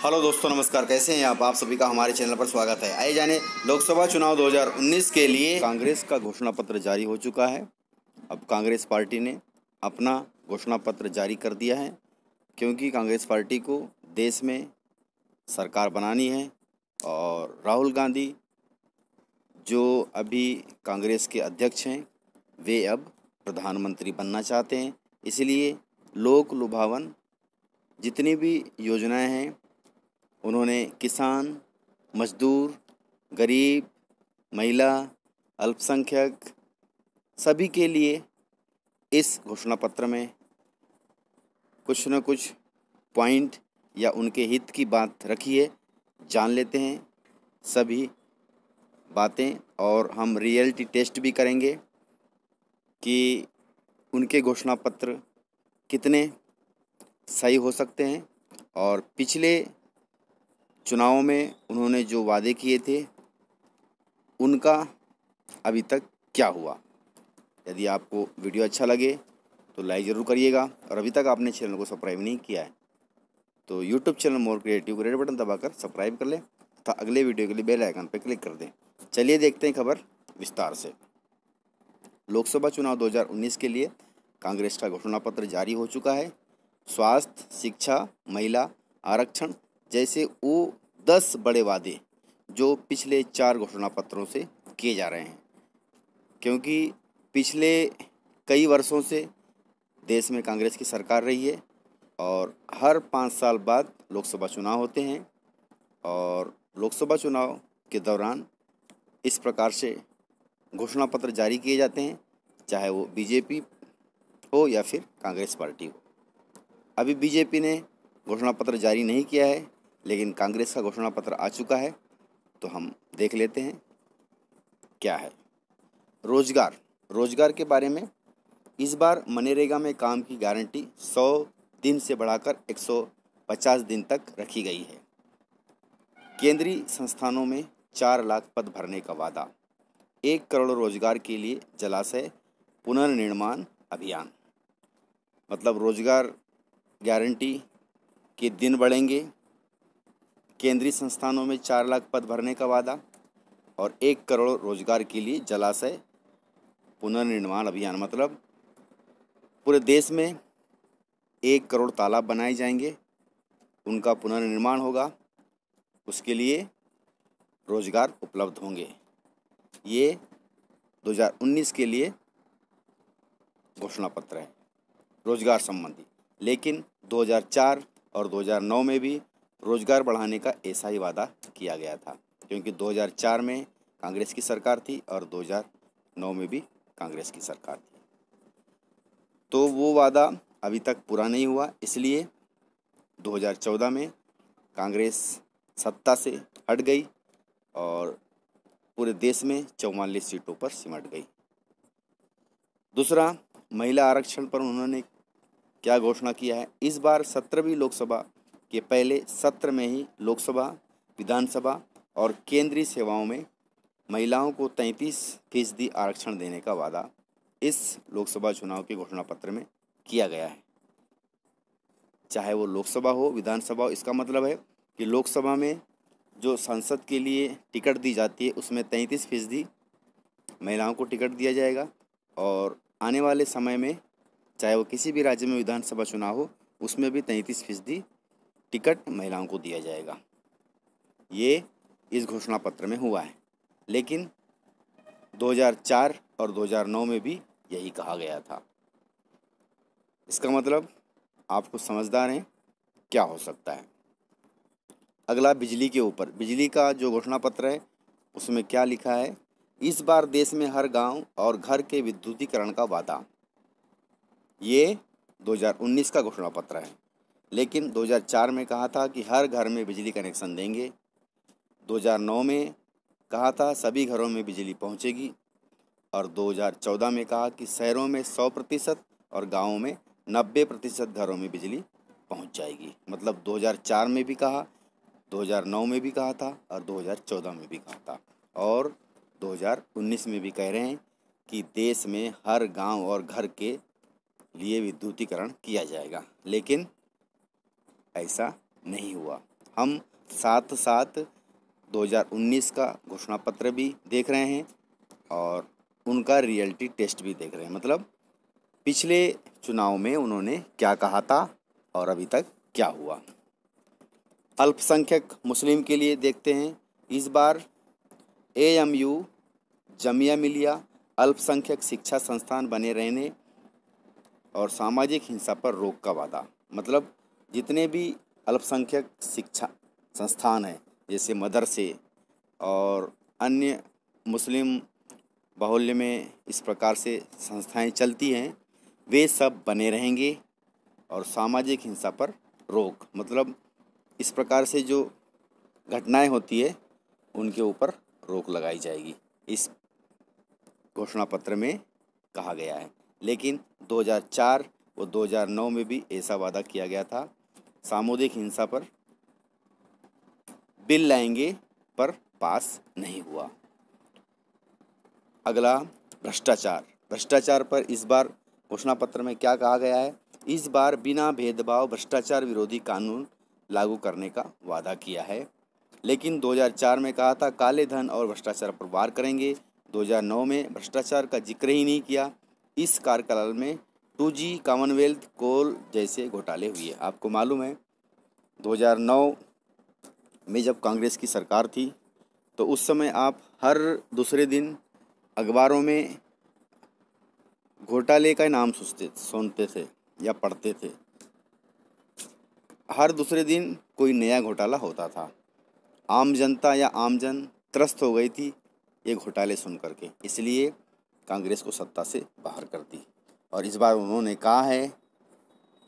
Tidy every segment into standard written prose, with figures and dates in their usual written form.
Hello दोस्तों, नमस्कार। कैसे हैं आप सभी का हमारे चैनल पर स्वागत है। आइए जाने लोकसभा चुनाव 2019 के लिए कांग्रेस का घोषणा पत्र जारी हो चुका है। अब कांग्रेस पार्टी ने अपना घोषणा पत्र जारी कर दिया है, क्योंकि कांग्रेस पार्टी को देश में सरकार बनानी है और राहुल गांधी जो अभी कांग्रेस के अध्यक्ष हैं वे अब प्रधानमंत्री बनना चाहते हैं। इसलिए लोक लुभावन जितनी भी योजनाएं हैं उन्होंने किसान, मजदूर, गरीब, महिला, अल्पसंख्यक सभी के लिए इस घोषणा पत्र में कुछ न कुछ पॉइंट या उनके हित की बात रखी है। जान लेते हैं सभी बातें और हम रियलिटी टेस्ट भी करेंगे कि उनके घोषणा पत्र कितने सही हो सकते हैं और पिछले चुनावों में उन्होंने जो वादे किए थे उनका अभी तक क्या हुआ। यदि आपको वीडियो अच्छा लगे तो लाइक ज़रूर करिएगा और अभी तक आपने चैनल को सब्सक्राइब नहीं किया है तो यूट्यूब चैनल मोर क्रिएटिव को रेड बटन दबाकर सब्सक्राइब कर लें तथा अगले वीडियो के लिए बेल आइकन पर क्लिक कर दें। चलिए देखते हैं खबर विस्तार से। लोकसभा चुनाव 2019 के लिए कांग्रेस का घोषणा पत्र जारी हो चुका है। स्वास्थ्य, शिक्षा, महिला आरक्षण जैसे वो 10 बड़े वादे जो पिछले 4 घोषणा पत्रों से किए जा रहे हैं, क्योंकि पिछले कई वर्षों से देश में कांग्रेस की सरकार रही है और हर 5 साल बाद लोकसभा चुनाव होते हैं और लोकसभा चुनाव के दौरान इस प्रकार से घोषणा पत्र जारी किए जाते हैं, चाहे वो बीजेपी हो या फिर कांग्रेस पार्टी हो। अभी बीजेपी ने घोषणा पत्र जारी नहीं किया है, लेकिन कांग्रेस का घोषणा पत्र आ चुका है, तो हम देख लेते हैं क्या है। रोजगार के बारे में इस बार मनरेगा में काम की गारंटी 100 दिन से बढ़ाकर 150 दिन तक रखी गई है। केंद्रीय संस्थानों में 4 लाख पद भरने का वादा। 1 करोड़ रोजगार के लिए जलाशय पुनर्निर्माण अभियान। मतलब रोजगार गारंटी के दिन बढ़ेंगे। केंद्रीय संस्थानों में 4 लाख पद भरने का वादा और 1 करोड़ रोजगार के लिए जलाशय पुनर्निर्माण अभियान। मतलब पूरे देश में 1 करोड़ तालाब बनाए जाएंगे, उनका पुनर्निर्माण होगा, उसके लिए रोजगार उपलब्ध होंगे। ये 2019 के लिए घोषणा पत्र है रोजगार संबंधी। लेकिन 2004 और 2009 में भी रोजगार बढ़ाने का ऐसा ही वादा किया गया था, क्योंकि 2004 में कांग्रेस की सरकार थी और 2009 में भी कांग्रेस की सरकार थी, तो वो वादा अभी तक पूरा नहीं हुआ। इसलिए 2014 में कांग्रेस सत्ता से हट गई और पूरे देश में 44 सीटों पर सिमट गई। दूसरा, महिला आरक्षण पर उन्होंने क्या घोषणा किया है। इस बार 17वीं लोकसभा के पहले सत्र में ही लोकसभा, विधानसभा और केंद्रीय सेवाओं में महिलाओं को 33% आरक्षण देने का वादा इस लोकसभा चुनाव के घोषणा पत्र में किया गया है। चाहे वो लोकसभा हो, विधानसभा हो, इसका मतलब है कि लोकसभा में जो संसद के लिए टिकट दी जाती है उसमें 33% महिलाओं को टिकट दिया जाएगा और आने वाले समय में चाहे वो किसी भी राज्य में विधानसभा चुनाव हो उसमें भी 33% टिकट महिलाओं को दिया जाएगा। ये इस घोषणा पत्र में हुआ है, लेकिन 2004 और 2009 में भी यही कहा गया था। इसका मतलब आपको समझदार हैं क्या हो सकता है। अगला, बिजली के ऊपर। बिजली का जो घोषणा पत्र है उसमें क्या लिखा है। इस बार देश में हर गांव और घर के विद्युतीकरण का वादा। ये 2019 का घोषणा पत्र है, लेकिन 2004 में कहा था कि हर घर में बिजली कनेक्शन देंगे। 2009 में कहा था सभी घरों में बिजली पहुंचेगी और 2014 में कहा कि शहरों में 100% और गांवों में 90% घरों में बिजली पहुंच जाएगी। मतलब 2004 में भी कहा, 2009 में भी कहा था और 2014 में भी कहा था और 2019 में भी कह रहे हैं कि देश में हर गांव और घर के लिए विद्युतीकरण किया जाएगा, लेकिन ऐसा नहीं हुआ। हम साथ साथ 2019 का घोषणा पत्र भी देख रहे हैं और उनका रियलिटी टेस्ट भी देख रहे हैं। मतलब पिछले चुनाव में उन्होंने क्या कहा था और अभी तक क्या हुआ। अल्पसंख्यक मुस्लिम के लिए देखते हैं, इस बार एएमयू जामिया मिलिया अल्पसंख्यक शिक्षा संस्थान बने रहने और सामाजिक हिंसा पर रोक का वादा। मतलब जितने भी अल्पसंख्यक शिक्षा संस्थान हैं, जैसे मदरसे और अन्य मुस्लिम बाहुल्य में इस प्रकार से संस्थाएं चलती हैं, वे सब बने रहेंगे और सामाजिक हिंसा पर रोक, मतलब इस प्रकार से जो घटनाएं होती है उनके ऊपर रोक लगाई जाएगी, इस घोषणा पत्र में कहा गया है। लेकिन 2004 व 2009 में भी ऐसा वादा किया गया था, सामुदायिक हिंसा पर बिल लाएंगे, पर पास नहीं हुआ। अगला भ्रष्टाचार। भ्रष्टाचार पर इस बार घोषणा पत्र में क्या कहा गया है? इस बार बिना भेदभाव भ्रष्टाचार विरोधी कानून लागू करने का वादा किया है। लेकिन 2004 में कहा था काले धन और भ्रष्टाचार पर वार करेंगे। 2009 में भ्रष्टाचार का जिक्र ही नहीं किया। इस कार्यकाल में 2G कॉमनवेल्थ कोल जैसे घोटाले हुए। आपको मालूम है 2009 में जब कांग्रेस की सरकार थी तो उस समय आप हर दूसरे दिन अखबारों में घोटाले का नाम सुनते थे या पढ़ते थे। हर दूसरे दिन कोई नया घोटाला होता था। आम जनता या आमजन त्रस्त हो गई थी ये घोटाले सुन करके, इसलिए कांग्रेस को सत्ता से बाहर कर दी। और इस बार उन्होंने कहा है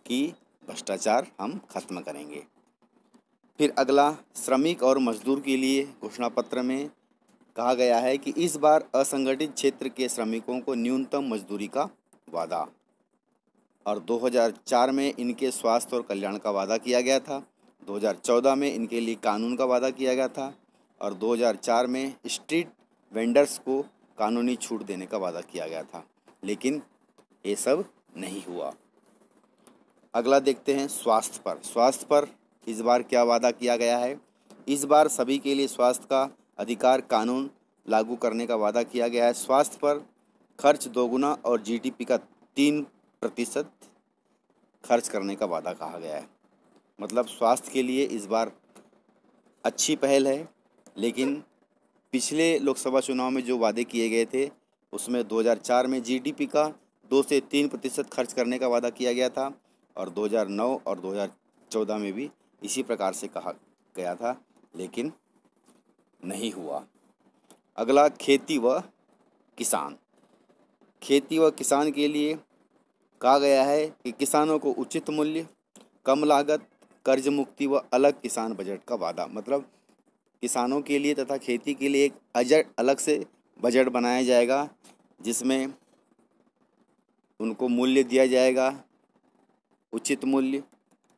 कि भ्रष्टाचार हम खत्म करेंगे। फिर अगला श्रमिक और मजदूर के लिए घोषणा पत्र में कहा गया है कि इस बार असंगठित क्षेत्र के श्रमिकों को न्यूनतम मजदूरी का वादा। और 2004 में इनके स्वास्थ्य और कल्याण का वादा किया गया था। 2014 में इनके लिए कानून का वादा किया गया था और 2004 में स्ट्रीट वेंडर्स को कानूनी छूट देने का वादा किया गया था। लेकिन ये सब नहीं हुआ। अगला देखते हैं स्वास्थ्य पर। स्वास्थ्य पर इस बार क्या वादा किया गया है? इस बार सभी के लिए स्वास्थ्य का अधिकार कानून लागू करने का वादा किया गया है। स्वास्थ्य पर खर्च दोगुना और जीडीपी का 3% खर्च करने का वादा कहा गया है। मतलब स्वास्थ्य के लिए इस बार अच्छी पहल है। लेकिन पिछले लोकसभा चुनाव में जो वादे किए गए थे उसमें 2004 में जीडीपी का 2 से 3% खर्च करने का वादा किया गया था और 2009 और 2014 में भी इसी प्रकार से कहा गया था, लेकिन नहीं हुआ। अगला खेती व किसान। खेती व किसान के लिए कहा गया है कि किसानों को उचित मूल्य, कम लागत, कर्ज मुक्ति व अलग किसान बजट का वादा। मतलब किसानों के लिए तथा खेती के लिए एक अलग से बजट बनाया जाएगा जिसमें उनको मूल्य दिया जाएगा, उचित मूल्य,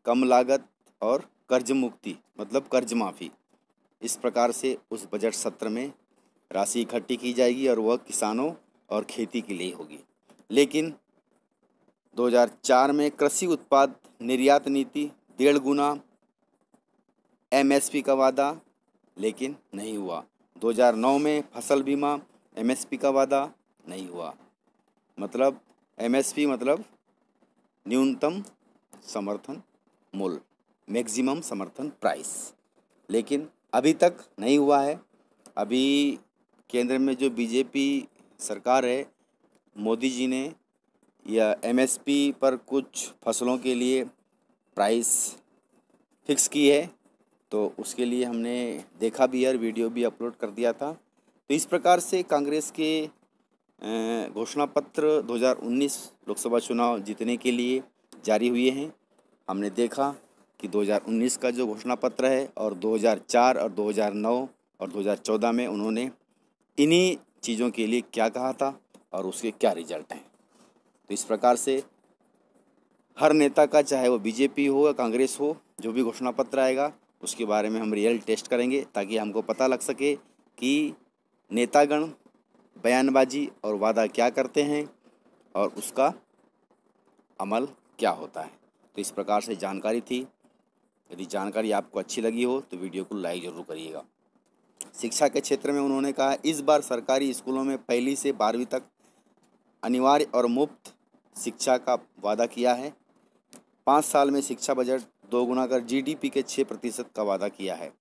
कम लागत और कर्ज मुक्ति मतलब कर्ज माफ़ी। इस प्रकार से उस बजट सत्र में राशि इकट्ठी की जाएगी और वह किसानों और खेती के लिए होगी। लेकिन 2004 में कृषि उत्पाद निर्यात नीति 1.5 गुना एमएसपी का वादा, लेकिन नहीं हुआ। 2009 में फसल बीमा एमएसपी का वादा नहीं हुआ। मतलब एमएसपी मतलब न्यूनतम समर्थन मूल्य, मैक्सिमम समर्थन प्राइस, लेकिन अभी तक नहीं हुआ है। अभी केंद्र में जो बीजेपी सरकार है, मोदी जी ने या एमएसपी पर कुछ फसलों के लिए प्राइस फिक्स की है, तो उसके लिए हमने देखा भी है, वीडियो भी अपलोड कर दिया था। तो इस प्रकार से कांग्रेस के घोषणा पत्र 2019 लोकसभा चुनाव जीतने के लिए जारी हुए हैं। हमने देखा कि 2019 का जो घोषणा पत्र है और 2004 और 2009 और 2014 में उन्होंने इन्हीं चीज़ों के लिए क्या कहा था और उसके क्या रिजल्ट हैं। तो इस प्रकार से हर नेता का, चाहे वो बीजेपी हो या कांग्रेस हो, जो भी घोषणा पत्र आएगा उसके बारे में हम रियल टेस्ट करेंगे ताकि हमको पता लग सके कि नेतागण बयानबाजी और वादा क्या करते हैं और उसका अमल क्या होता है। तो इस प्रकार से जानकारी थी। यदि जानकारी आपको अच्छी लगी हो तो वीडियो को लाइक ज़रूर करिएगा। शिक्षा के क्षेत्र में उन्होंने कहा, इस बार सरकारी स्कूलों में 1ली से 12वीं तक अनिवार्य और मुफ्त शिक्षा का वादा किया है। 5 साल में शिक्षा बजट दोगुना कर जीडीपी के 6% का वादा किया है।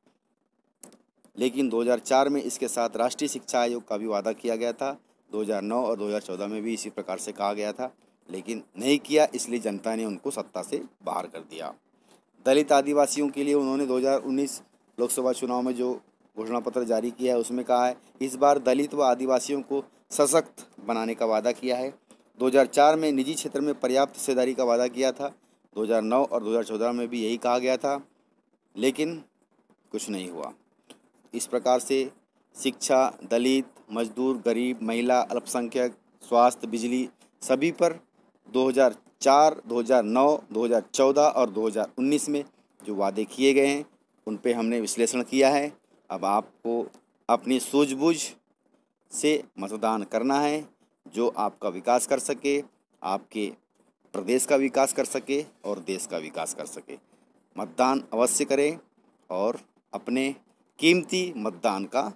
लेकिन 2004 में इसके साथ राष्ट्रीय शिक्षा आयोग का भी वादा किया गया था। 2009 और 2014 में भी इसी प्रकार से कहा गया था, लेकिन नहीं किया, इसलिए जनता ने उनको सत्ता से बाहर कर दिया। दलित आदिवासियों के लिए उन्होंने 2019 लोकसभा चुनाव में जो घोषणा पत्र जारी किया है उसमें कहा है, इस बार दलित व आदिवासियों को सशक्त बनाने का वादा किया है। 2004 में निजी क्षेत्र में पर्याप्त हिस्सेदारी का वादा किया था। 2009 और 2014 में भी यही कहा गया था, लेकिन कुछ नहीं हुआ। इस प्रकार से शिक्षा, दलित, मजदूर, गरीब, महिला, अल्पसंख्यक, स्वास्थ्य, बिजली सभी पर 2004, 2009, 2014 और 2019 में जो वादे किए गए हैं उन पे हमने विश्लेषण किया है। अब आपको अपनी सूझबूझ से मतदान करना है, जो आपका विकास कर सके, आपके प्रदेश का विकास कर सके और देश का विकास कर सके। मतदान अवश्य करें और अपने कीमती मतदान का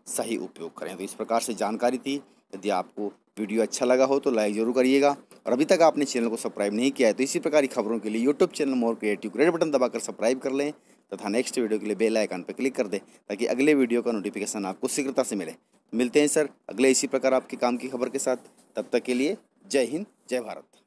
सही उपयोग करें। तो इस प्रकार से जानकारी थी। यदि आपको वीडियो अच्छा लगा हो तो लाइक ज़रूर करिएगा, और अभी तक आपने चैनल को सब्सक्राइब नहीं किया है तो इसी प्रकार की खबरों के लिए YouTube channel more creative red button दबाकर सब्सक्राइब कर लें तथा नेक्स्ट वीडियो के लिए बेल आइकन पर क्लिक कर दें, ताकि अगले वीडियो का नोटिफिकेशन आपको शीघ्रता से मिले। मिलते हैं सर अगले इसी प्रकार आपके काम की खबर के साथ। तब तक के लिए जय हिंद, जय भारत।